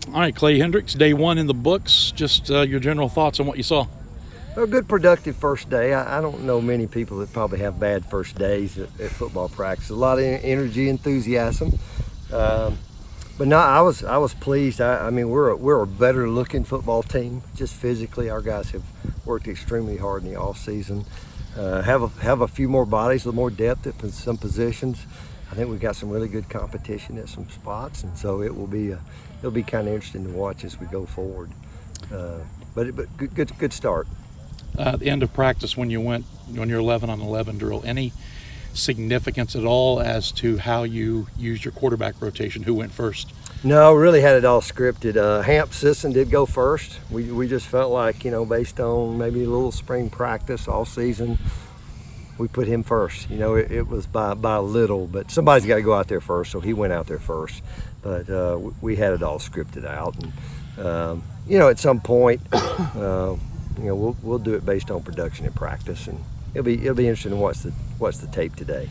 All right, Clay Hendrix, day one in the books. Just your general thoughts on what you saw. A good productive first day. I don't know many people that probably have bad first days at football practice. A lot of energy, enthusiasm. But no, I was pleased. I mean, we're a better looking football team. Just physically, our guys have worked extremely hard in the off season. Have a few more bodies, a little more depth at some positions. I think we've got some really good competition at some spots, and so it'll be kind of interesting to watch as we go forward. But good start. At the end of practice, when you went on your 11-on-11 drill, any significance at all as to how you used your quarterback rotation? Who went first? No, really had it all scripted. Hamp Sisson did go first. We just felt like, based on maybe a little spring practice all season, we put him first. It was by a little, but somebody's got to go out there first, so he went out there first. But we had it all scripted out, and at some point, we'll do it based on production and practice, and it'll be interesting to watch the tape today.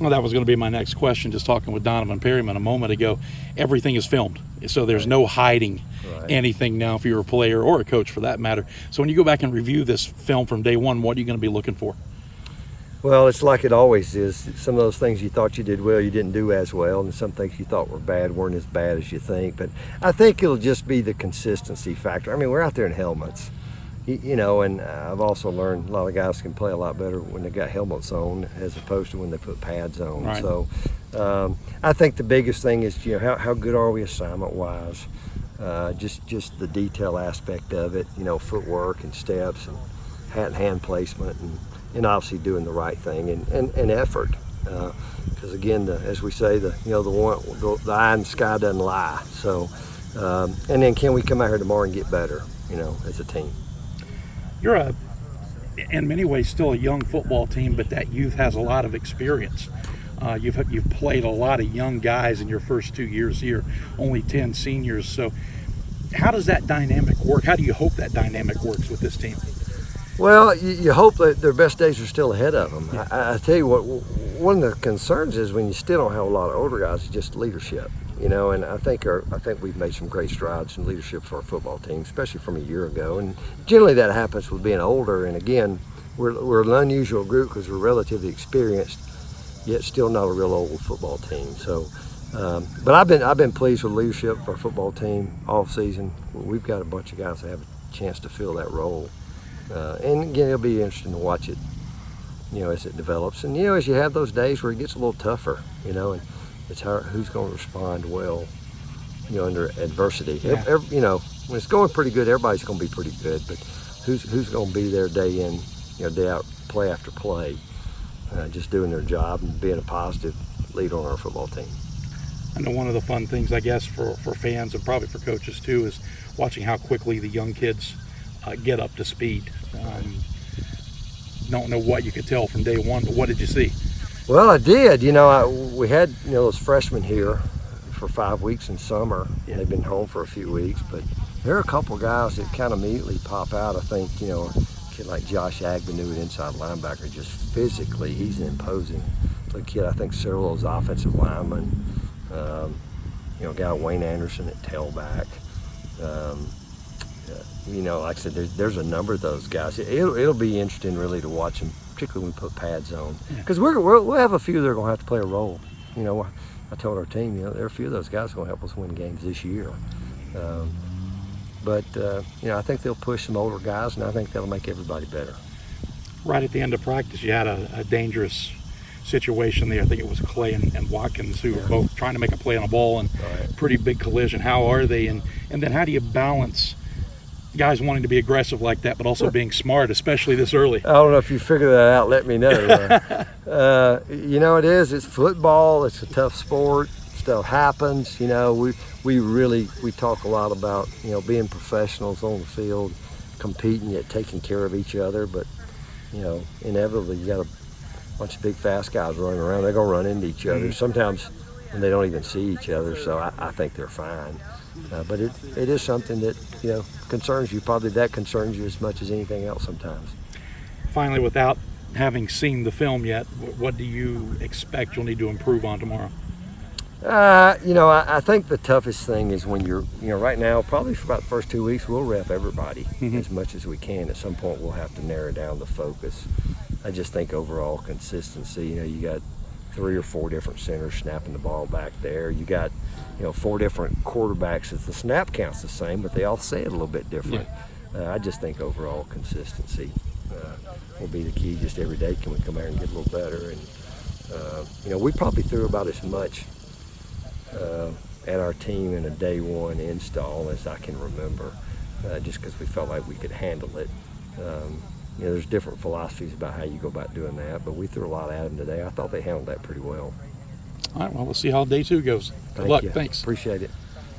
Well, that was going to be my next question. Just talking with Donovan Perryman a moment ago, everything is filmed, so there's no hiding anything now if you're a player or a coach for that matter. So when you go back and review this film from day one, what are you going to be looking for? Well, it's like it always is. Some of those things you thought you did well, you didn't do as well, and some things you thought were bad weren't as bad as you think. But I think it'll just be the consistency factor. I mean, we're out there in helmets. And I've also learned a lot of guys can play a lot better when they got helmets on as opposed to when they put pads on. Right. So I think the biggest thing is, how good are we assignment-wise? Just the detail aspect of it, footwork and steps and hat and hand placement and obviously doing the right thing and effort. Because again, as we say, the eye in the sky doesn't lie. So, and then can we come out here tomorrow and get better, as a team? You're in many ways still a young football team, but that youth has a lot of experience. You've played a lot of young guys in your first 2 years here, only 10 seniors. So how does that dynamic work? How do you hope that dynamic works with this team? Well, you hope that their best days are still ahead of them. I tell you what, one of the concerns is when you still don't have a lot of older guys, is just leadership. And I think we've made some great strides in leadership for our football team, especially from a year ago. And generally that happens with being older. And again, we're an unusual group because we're relatively experienced, yet still not a real old football team. So, but I've been pleased with leadership of our football team all season. We've got a bunch of guys that have a chance to fill that role. And again, it'll be interesting to watch it, as it develops. And as you have those days where it gets a little tougher, and it's who's going to respond well, under adversity. Yeah. When it's going pretty good, everybody's going to be pretty good. But who's going to be there day in, day out, play after play, just doing their job and being a positive leader on our football team. I know one of the fun things, I guess, for fans and probably for coaches too, is watching how quickly the young kids get up to speed. Don't know what you could tell from day one, but what did you see? Well, I did. We had those freshmen here for 5 weeks in summer. Yeah. They've been home for a few weeks, but there are a couple of guys that kind of immediately pop out. I think a kid like Josh Agnew, an inside linebacker, just physically he's an imposing kid. I think several of those offensive linemen. A guy Wayne Anderson at tailback. Like I said, there's a number of those guys. It'll be interesting really to watch them, particularly when we put pads on, because we'll have a few that are going to have to play a role. I told our team, there are a few of those guys going to help us win games this year. But I think they'll push some older guys, and I think that'll make everybody better. Right at the end of practice, you had a dangerous situation there. I think it was Clay and Watkins who were both trying to make a play on a ball and pretty big collision. How are they? And then how do you balance guys wanting to be aggressive like that, but also being smart, especially this early? I don't know if you figure that out. Let me know. It's football. It's a tough sport. Stuff happens. We talk a lot about being professionals on the field, competing yet taking care of each other. But inevitably you got a bunch of big fast guys running around. They're gonna run into each other. Sometimes when they don't even see each other. So I think they're fine. But it is something that concerns you. Probably that concerns you as much as anything else sometimes. Finally, without having seen the film yet, what do you expect you'll need to improve on tomorrow? I think the toughest thing is when right now, probably for about the first 2 weeks, we'll rep everybody as much as we can. At some point, we'll have to narrow down the focus. I just think overall consistency, you got 3 or 4 different centers snapping the ball back there. You got, 4 different quarterbacks. The snap count's the same, but they all say it a little bit different. Yeah. I just think overall consistency will be the key. Just every day, can we come out and get a little better? And, we probably threw about as much at our team in a day one install as I can remember, just because we felt like we could handle it. There's different philosophies about how you go about doing that, but we threw a lot at them today. I thought they handled that pretty well. All right, well, we'll see how day 2 goes. Good luck. Thanks. Appreciate it.